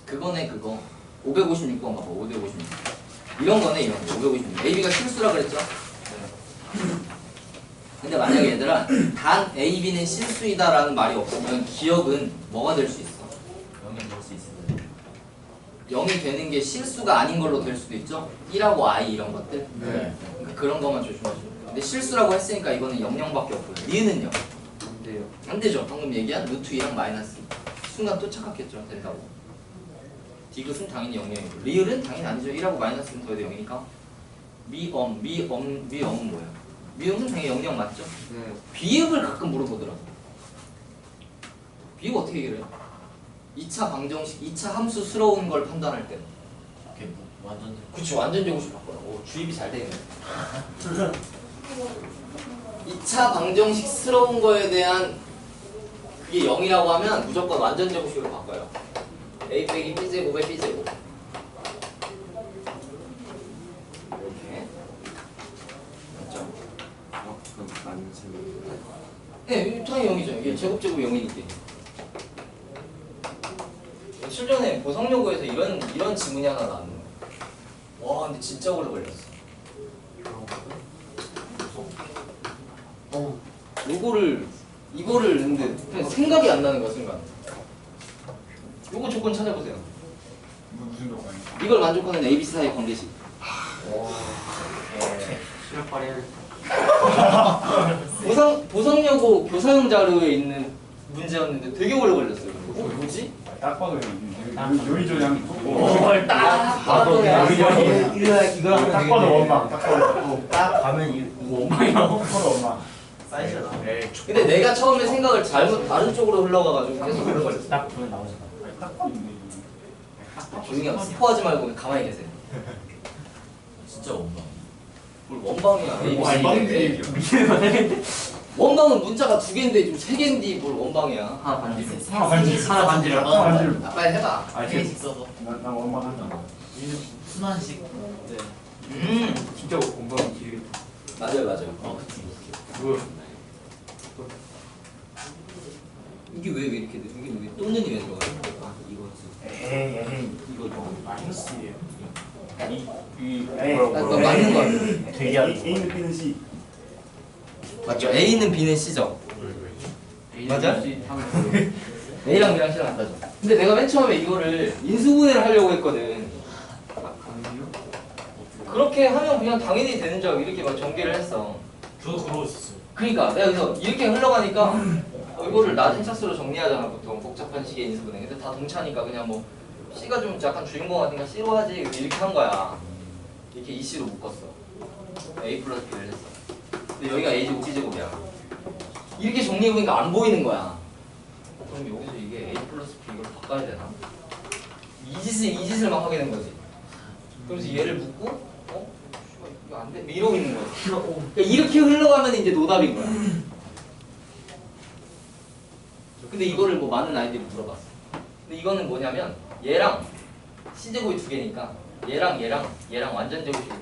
그거네 그거. 556번 가봐. 556. 이런 거네 이런 거. 556. AB가 실수라 그랬죠? 근데 만약에 얘들아 단 A, B는 실수이다라는 말이 없으면 기억은 뭐가 될 수 있어? 0이 될 수 있어요. 0이 되는 게 실수가 아닌 걸로 될 수도 있죠? 1하고 I 이런 것들. 네. 그러니까 그런 것만 조심하시면 돼요. 근데 실수라고 했으니까 이거는 00밖에 없고요. 니은은요? 안 돼요. 안 되죠. 방금 얘기한 루트 2랑 마이너스 2. 순간 또 착각했죠. 된다고. 디귿은 당연히 0이고 리을은 당연히 아니죠. 1하고 마이너스는 더해도 0이니까. 미음은 뭐예요? 미음은 당연히 00 맞죠? 네. 비읍을 가끔 물어보더라고. 비읍 어떻게 얘기를 해요? 2차 방정식, 2차 함수스러운 걸 판단할 때. 이렇게 완전 그치, 완전 제곱식 바꿔라. 오, 주입이 잘 되네. 2차 방정식스러운 거에 대한 그게 0이라고 하면 무조건 완전 제곱식으로 바꿔요. a 빼기 b제곱에 b제곱. 이렇게. 맞죠? 그럼 안 생겨요. 네, 당연히 0이죠. 이게 제곱제곱 0이니까. 며칠 전에 보성여고에서 이런 지문이 하나 나왔는데. 와, 근데 진짜 오래 걸렸어. 이거를 넣는데 그냥 생각이 안 나는 거야, 순간. 요거 조건 찾아보세요. 무슨 무슨 조건이? 이걸 만족하는 ABC 사이의 관계식. 실력 발휘. 보성여고 교사용 자료에 있는 문제였는데 되게 오래 걸렸어요. 뭐지? 딱 봐도 요리조량 딱 봐도 이거랑 딱 봐도 원망. 딱 봐도 딱 가면 이거 원망이라고. 딱 봐도 원망. 사이즈가 나. 근데 내가 처음에 생각을 잘못 다른 쪽으로 흘러가가지고 계속 오래 걸렸어. 딱 보면 나오잖아. 딱 봐도 있네. 조용히 하고 스포하지 말고 가만히 계세요. 진짜 원망. 뭘 원방이야. 원방들이 원방은 문자가 2개인데 지금 3개인데 뭘 원방이야. 하나 반지. 하나 반지. 하나 반지를 하나 반지를. 빨리 해봐. 개씩 써서. 나 원망한다. 순환식. 음. 진짜 공부하기 길겠다. 맞아요. 그치. 뭐야? 이게 왜 이렇게 돼? 이게 왜 또는 왜 들어가요? 아 이거지. 에이. 이거 좀 마이너스예요. 에이. 그거 맞는 거 같아요. 되게 하는 A는 B는 C. 맞죠? A는 B는 C죠. 맞아? A랑 B랑 C랑 같다죠. 근데 내가 맨 처음에 이거를 인수분해를 하려고 했거든. 그렇게 하면 그냥 당연히 되는 줄 알고 이렇게 막 전개를 했어. 저도 그러고 있었어요. 그러니까 내가 그래서 이렇게 흘러가니까 이거를 낮은 차수로 정리하잖아 보통 복잡한 식의 인수분해. 근데 다 동차니까 그냥 뭐 C가 좀 약간 주인공 같으니까 C로 하지 이렇게 한 거야. 이렇게 EC로 묶었어. A 플러스 B를 했어. 근데 여기가 A제곱 B제곱이야. 이렇게 정리해보니까 안 보이는 거야. 그럼 여기서 이게 A 플러스 B 이걸 바꿔야 되나? 이 짓을 막 하게 된 거지. 그래서 얘를 묶고 이거 안 돼? 이러고 있는 거지. 그러니까 이렇게 흘러가면 이제 노답인 거야. 근데 이거를 뭐 많은 아이들이 물어봤어. 근데 이거는 뭐냐면 얘랑 C제곱이 2개니까 얘랑 완전 제곱이 돼.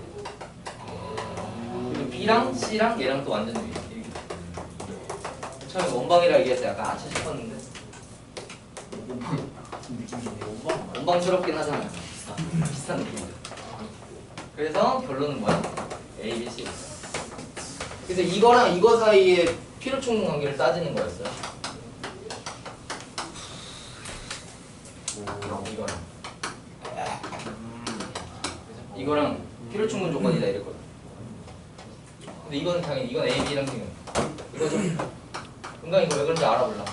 그리고 B랑 C랑 얘랑 또 완전 제곱이 돼. 처음에 원방이라 얘기해서 약간 아차 싶었는데 원방스럽긴 하잖아요. 비슷한 느낌이죠. 그래서 결론은 뭐야? A, B, C. 그래서 이거랑 이거 사이에 필요충분 관계를 따지는 거였어요. 이거랑 필요충분 조건이다 이랬거든. 근데 이거는 당연히 이건 A, B랑 지금 이거 좀 은강 이거 왜 그런지 알아볼라.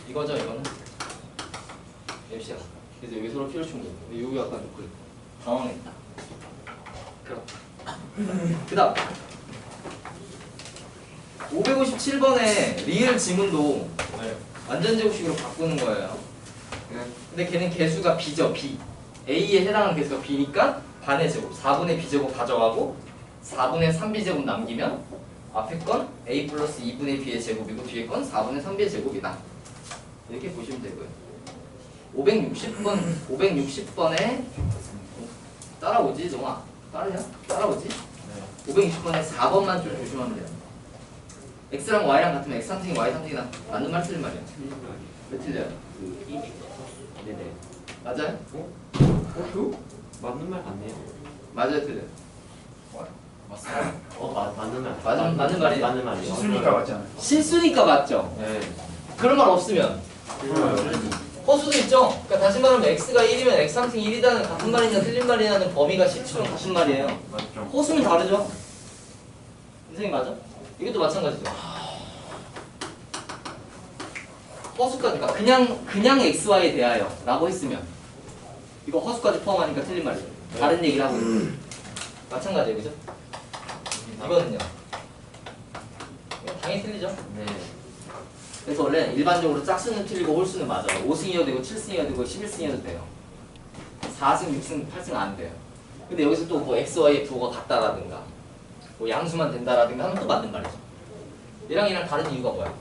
이거죠 이거는. MC야. 그래서 여기 서로 필요충분. 여기 약간 좀 그래. 당황했다. 그럼. 그다음 557번에 리을 지문도 완전 제곱식으로 바꾸는 거예요. 근데 걔는 개수가 B죠, B. A에 해당하는 개수가 B니까 반의 제곱, 4분의 B제곱 가져가고 4분의 3B제곱 남기면 앞에 건 A 플러스 2분의 B의 제곱이고 뒤에 건 4분의 3B의 제곱이다. 이렇게 보시면 되고요. 560번에 따라오지, 정아? 따라오지? 560번에 4번만 좀 조심하면 돼요. X랑 Y랑 같으면 X 상승이 Y 상승이 맞는 말 틀린 말이야. 왜 틀려요? 네네. 맞아요? 맞는 말 같네요. 맞아요, 틀려요. 맞는 말. 맞는 말이에요. 맞는 말이에요. 실수니까 맞지 않아요? 실수니까 맞죠? 네. 그런 말 없으면 허수도 있죠? 그러니까 다시 말하면 X가 1이면 X 상승 1이다는 같은 말이냐 틀린 말이냐는 범위가 실수랑 같은 말이에요. 맞죠. 허수는 다르죠? 선생님 맞아? 이것도 마찬가지죠. 허수까지, 그러니까 그냥 XY에 대하여 라고 했으면 이거 허수까지 포함하니까 틀린 말이에요. 다른 얘기를 하고 있는 거예요. 마찬가지예요, 그죠? 이거는요. 이거 당연히 틀리죠? 네. 그래서 원래 일반적으로 짝수는 틀리고 홀수는 맞아요. 5승이어도 되고 7승이어도 되고 11승이어도 돼요. 4승, 6승, 8승 안 돼요. 근데 여기서 또 뭐 XY의 부호가 같다라든가 뭐 양수만 된다라든가 하면 또 맞는 말이죠. 얘랑 다른 이유가 뭐야?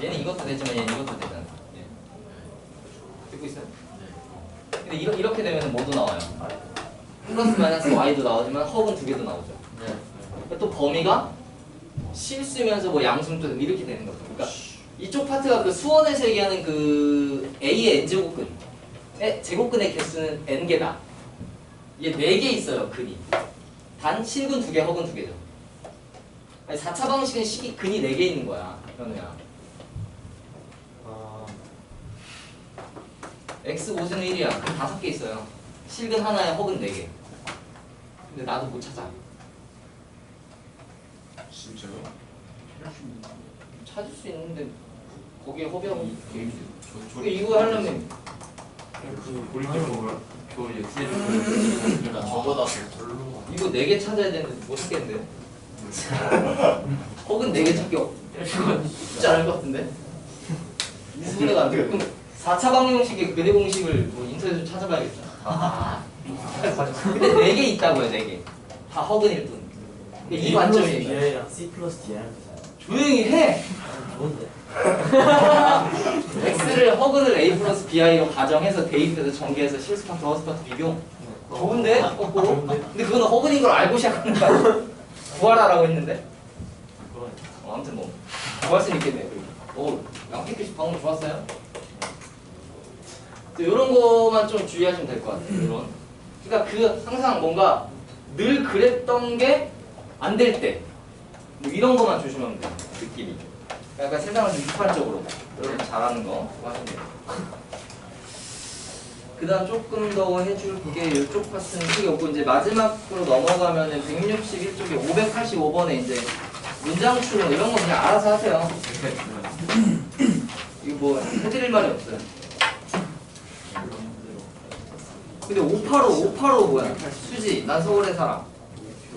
얘는 이것도 되지만 얘는 이것도 되잖아. 예. 듣고 있어요? 근데 이렇게 되면 뭐도 나와요? 플러스 마이너스 Y도 나오지만 허브는 2개도 나오죠. 네. 그러니까 또 범위가 실수면서 뭐 양수도 되고 이렇게 되는 거죠. 그러니까 이쪽 파트가 그 수원에서 얘기하는 그 A의 n제곱근 제곱근의 개수는 n개다. 이게 4개 있어요, 근이. 단 실근 2개, 허근 2개죠. 아니 4차 방식은 근이 4개 있는 거야, 현우야. x 5승 1이야. 그럼 5개 있어요. 실근 하나에 허근 4개. 근데 나도 못 찾아. 진짜요? 찾을 수 있는데 거기에 허비하고 저 이거 하려면 우리 게 뭐야? 저 엑셀 그러니까 저보다 더 별로. 이거 4개 찾아야 되는데 못 찾겠는데. 혹은 4개 찾기 쉽지 않을 것 같은데. 수분해가 안 돼. 그럼 4차 방정식의 교대 공식을 뭐 인터넷으로 찾아봐야겠다. 근데 4개 있다고요, 4개. 다 허근일 뿐. 근데 이 관점이 BI랑 C 플러스 D랑 조용히 해. 좋은데. x를 허근을 a 플러스 bi로 가정해서 대입해서 전개해서 실수파트 허스파트 비교. 좋은데? 근데 그거는 허근인 걸 알고 시작하는 거야. 구하라라고 했는데. 아무튼 뭐 구할 수는 있겠네. 양피크식 방금 좋았어요? 이런 거만 좀 주의하시면 될 것 같아요. 이런. 그러니까 그 항상 뭔가 늘 그랬던 게 안 될 때, 뭐 이런 거만 조심하면 돼요. 느낌이. 약간 세상을 좀 비판적으로 여러분 잘하는 거 하시면 돼요. 그다음 조금 더 해줄게. 이쪽 파트는 크게 없고 이제 마지막으로 넘어가면은 161쪽에 585번에 이제 문장 추론 이런 거 그냥 알아서 하세요. 이거 뭐 해드릴 말이 없어요. 근데 585 뭐야? 수지, 난 서울에 살아.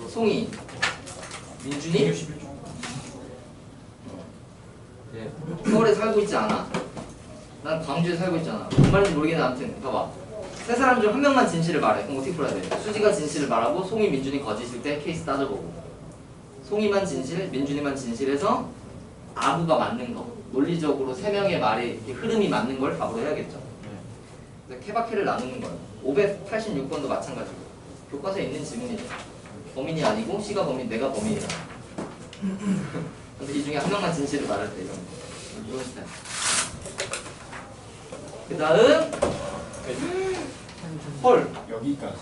송이, 민준이? 서울에 살고 있지 않아. 난 광주에 살고 있잖아. 뭔 말인지 모르겠는데 아무튼 봐봐. 세 사람 중 한 명만 진실을 말해. 그럼 어떻게 풀어야 돼? 수지가 진실을 말하고 송이, 민준이 거짓일 때 케이스 따져보고. 송이만 진실, 민준이만 진실해서 아부가 맞는 거. 논리적으로 세 명의 말이 흐름이 맞는 걸 답으로 해야겠죠. 그래서 케바케를 나누는 거예요. 586번도 마찬가지고. 교과서에 있는 지문이죠. 범인이 아니고 C가 범인, 내가 범인이다. 근데 이 중에 한 명만 진실을 말할 때 이런 스타일. 그 다음 헐 여기까지.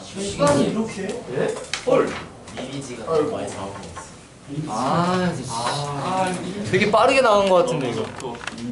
시간이 이렇게? 예? 헐 이미지가 좀 많이 나오고 있어. 아 진짜 되게 빠르게 나온 것 같은데 이거 또